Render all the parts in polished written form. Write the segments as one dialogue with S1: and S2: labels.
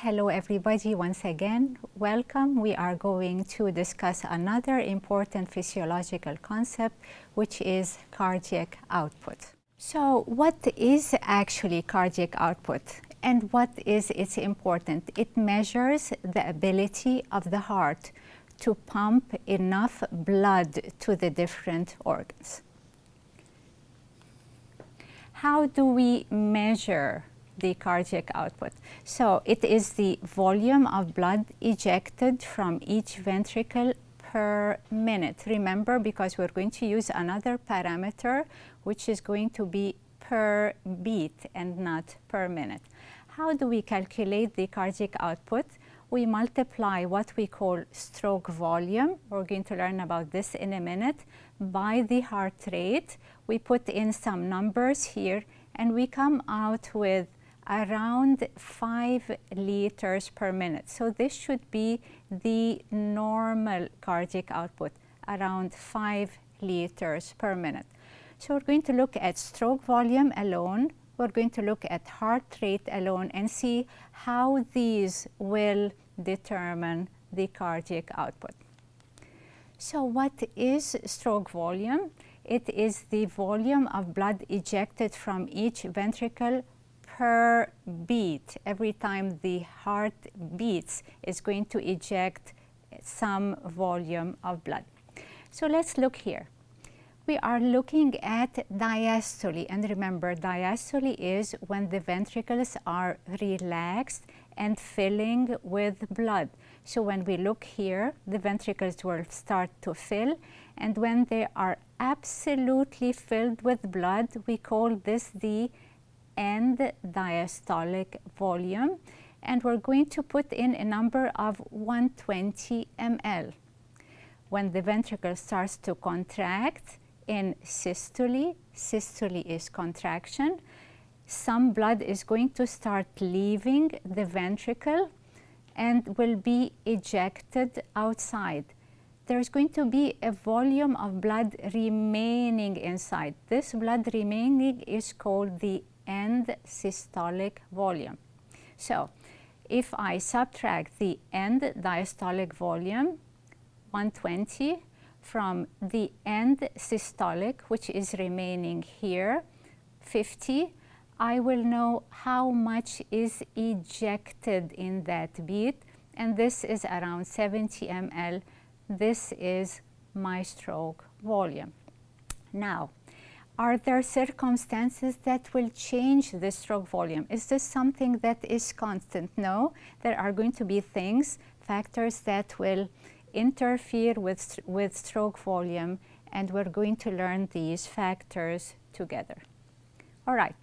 S1: Hello everybody, once again, welcome. We are going to discuss another important physiological concept, which is cardiac output. So what is actually cardiac output and what is its importance? It measures the ability of the heart to pump enough blood to the different organs. How do we measure the cardiac output? So it is the volume of blood ejected from each ventricle per minute. Remember, because we're going to use another parameter, which is going to be per beat and not per minute. How do we calculate the cardiac output? We multiply what we call stroke volume. We're going to learn about this in a minute. By the heart rate, we put in some numbers here, and we come out with around 5 liters per minute. So this should be the normal cardiac output, around 5 liters per minute. So we're going to look at stroke volume alone. We're going to look at heart rate alone and see how these will determine the cardiac output. So what is stroke volume? It is the volume of blood ejected from each ventricle per beat. Every time the heart beats, it's going to eject some volume of blood. So let's look here. We are looking at diastole, and remember, diastole is when the ventricles are relaxed and filling with blood. So when we look here, the ventricles will start to fill, and when they are absolutely filled with blood, we call this the end diastolic volume, and we're going to put in a number of 120 ml. When the ventricle starts to contract in systole, systole is contraction, some blood is going to start leaving the ventricle and will be ejected outside. There's going to be a volume of blood remaining inside. This blood remaining is called the end systolic volume. So if I subtract the end diastolic volume, 120, from the end systolic, which is remaining here, 50, I will know how much is ejected in that beat, and this is around 70 ml. This is my stroke volume. Now, are there circumstances that will change the stroke volume? Is this something that is constant? No, there are going to be things, factors that will interfere with stroke volume, and we're going to learn these factors together. All right,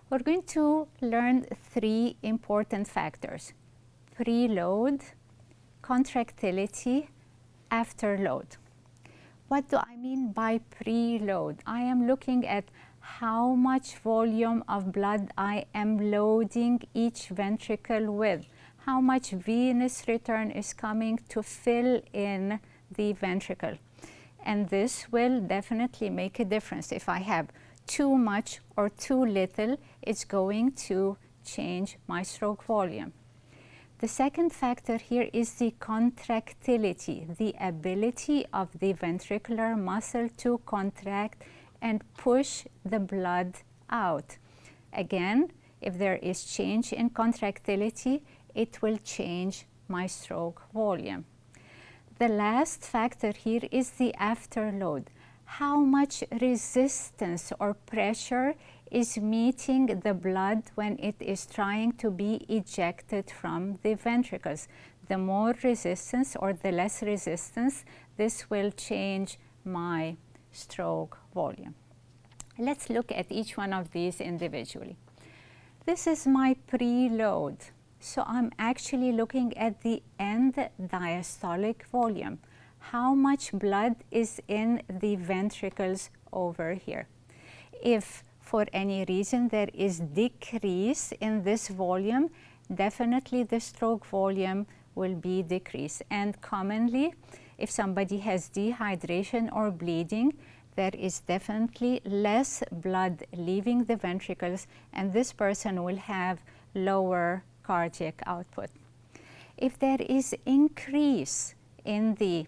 S1: we're going to learn 3 important factors: preload, contractility, afterload. What do I mean by preload? I am looking at how much volume of blood I am loading each ventricle with, how much venous return is coming to fill in the ventricle. And this will definitely make a difference. If I have too much or too little, it's going to change my stroke volume. The second factor here is the contractility, the ability of the ventricular muscle to contract and push the blood out. Again, if there is change in contractility, it will change my stroke volume. The last factor here is the afterload. How much resistance or pressure is meeting the blood when it is trying to be ejected from the ventricles. The more resistance or the less resistance, this will change my stroke volume. Let's look at each one of these individually. This is my preload. So I'm actually looking at the end diastolic volume. How much blood is in the ventricles over here? If for any reason there is decrease in this volume, definitely the stroke volume will be decreased. And commonly, if somebody has dehydration or bleeding, there is definitely less blood leaving the ventricles, and this person will have lower cardiac output. If there is increase in the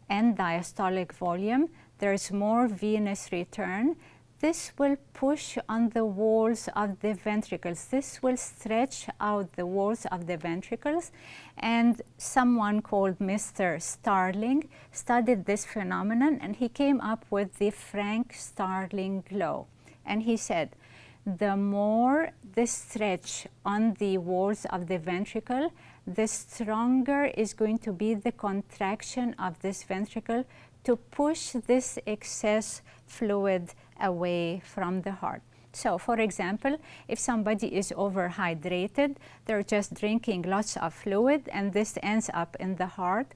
S1: end diastolic volume, there's more venous return. This will push on the walls of the ventricles. This will stretch out the walls of the ventricles. And someone called Mr. Starling studied this phenomenon, and he came up with the Frank-Starling law. And he said, the more the stretch on the walls of the ventricle, the stronger is going to be the contraction of this ventricle to push this excess fluid away from the heart. So, for example, if somebody is overhydrated, they're just drinking lots of fluid and this ends up in the heart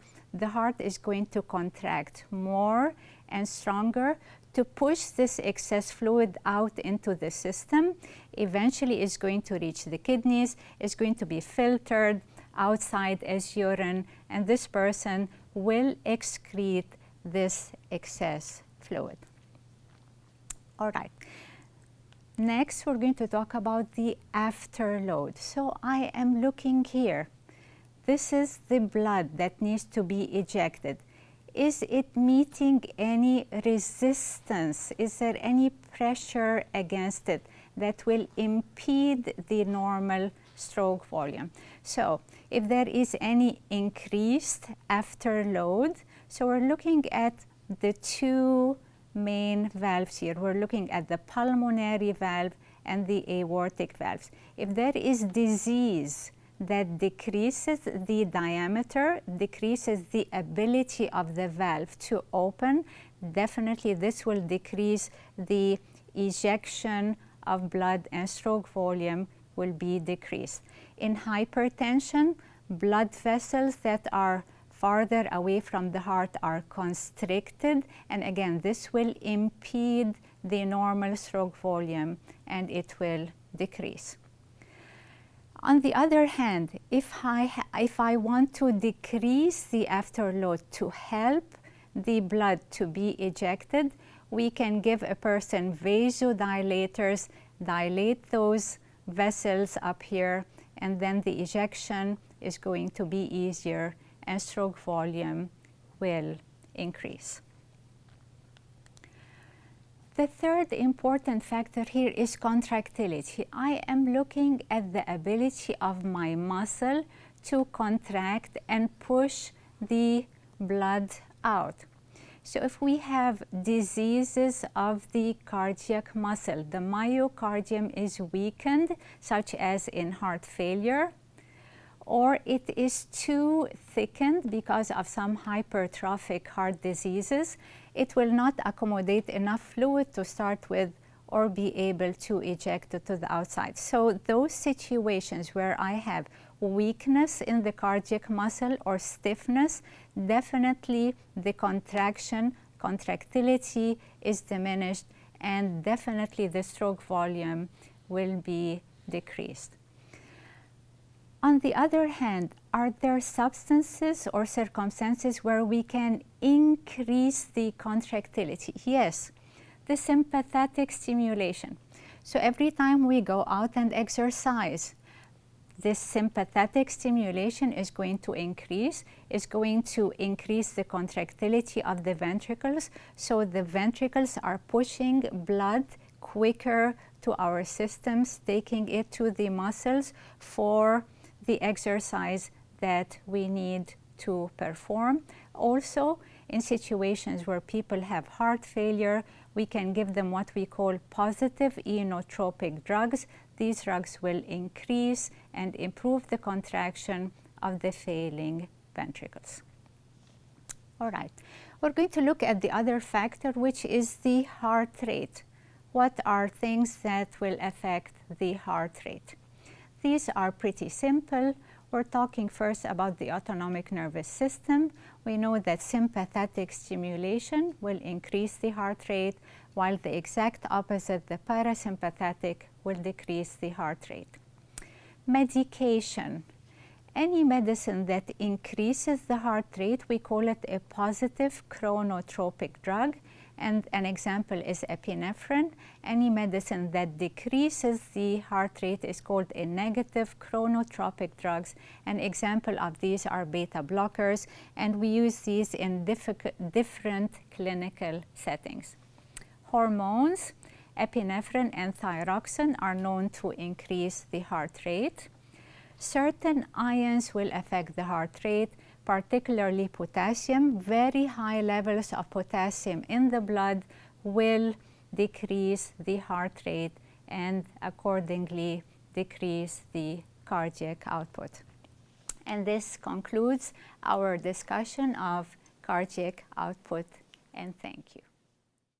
S1: is going to contract more and stronger to push this excess fluid out into the system. Eventually it's going to reach the kidneys, it's going to be filtered outside as urine, and this person will excrete this excess fluid. All right. Next, we're going to talk about the afterload. So I am looking here. This is the blood that needs to be ejected. Is it meeting any resistance? Is there any pressure against it that will impede the normal stroke volume? So if there is any increased afterload, so we're looking at the two main valves here. We're looking at the pulmonary valve and the aortic valves. If there is disease that decreases the diameter, decreases the ability of the valve to open, definitely this will decrease the ejection of blood and stroke volume will be decreased. In hypertension, blood vessels that are farther away from the heart are constricted, and again this will impede the normal stroke volume and it will decrease. On the other hand, if I want to decrease the afterload to help the blood to be ejected, we can give a person vasodilators, dilate those vessels up here, and then the ejection is going to be easier and stroke volume will increase. The third important factor here is contractility. I am looking at the ability of my muscle to contract and push the blood out. So if we have diseases of the cardiac muscle, the myocardium is weakened, such as in heart failure, or it is too thickened because of some hypertrophic heart diseases, it will not accommodate enough fluid to start with or be able to eject it to the outside. So those situations where I have weakness in the cardiac muscle or stiffness, definitely the contractility is diminished, and definitely the stroke volume will be decreased. On the other hand, are there substances or circumstances where we can increase the contractility? Yes, the sympathetic stimulation. So every time we go out and exercise, this sympathetic stimulation is going to increase. It's going to increase the contractility of the ventricles. So the ventricles are pushing blood quicker to our systems, taking it to the muscles for the exercise that we need to perform. Also, in situations where people have heart failure, we can give them what we call positive inotropic drugs. These drugs will increase and improve the contraction of the failing ventricles. All right, we're going to look at the other factor, which is the heart rate. What are things that will affect the heart rate? These are pretty simple. We're talking first about the autonomic nervous system. We know that sympathetic stimulation will increase the heart rate, while the exact opposite, the parasympathetic, will decrease the heart rate. Medication. Any medicine that increases the heart rate, we call it a positive chronotropic drug. And an example is epinephrine. Any medicine that decreases the heart rate is called a negative chronotropic drugs. An example of these are beta blockers, and we use these in different clinical settings. Hormones, epinephrine and thyroxine are known to increase the heart rate. Certain ions will affect the heart rate, particularly potassium. Very high levels of potassium in the blood will decrease the heart rate and accordingly decrease the cardiac output. And this concludes our discussion of cardiac output, and thank you.